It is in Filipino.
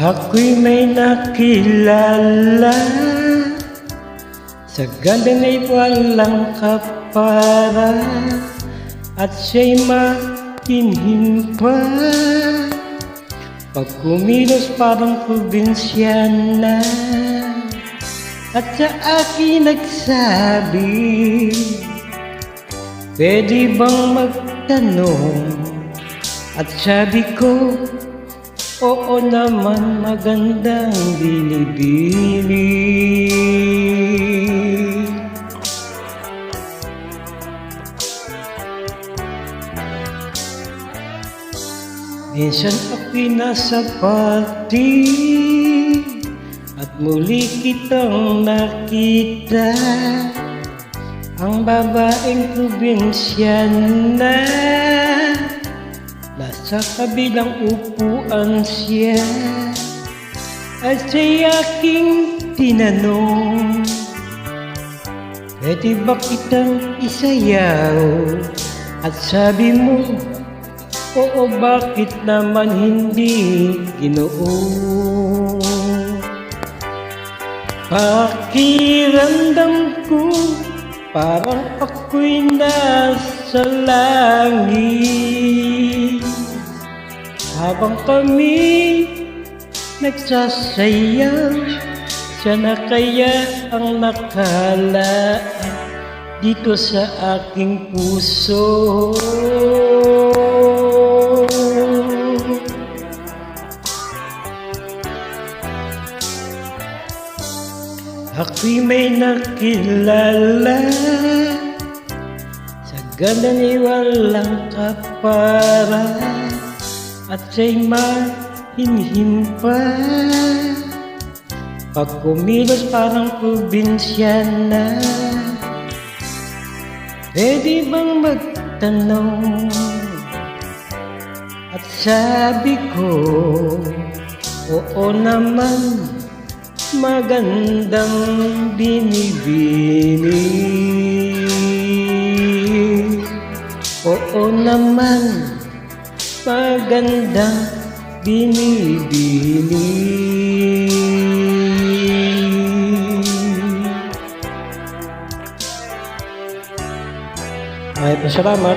Ako'y may nakilala sa ganda na'y walang kapara, at siya'y matinhin pa. Pag kumilos parang probinsyana, at sa akin nagsabi, pwede bang magtanong? At sabi ko, oo naman, magandang binibini. Minsan ako'y nasa party at muli kitang nakita, ang babaeng probinsyana. Nasa kabilang upuan siya at siya'y aking tinanong, pwede ba kitang isayaw? At sabi mo, oo, bakit naman hindi, Ginoo? Pakiramdam ko parang ako'y nasa langit, habang kami nagsasayaw. Siya na kaya ang nakalaan dito sa aking puso. Ako'y may nakilala sa ganda ni walang kapara, at siya'y mahinhin pa. Pag kumilos parang probinsyana, pwede bang magtanong? At sabi ko, oo naman, magandang binibini. Oo naman, magandang binibini. Ay, pasalamat.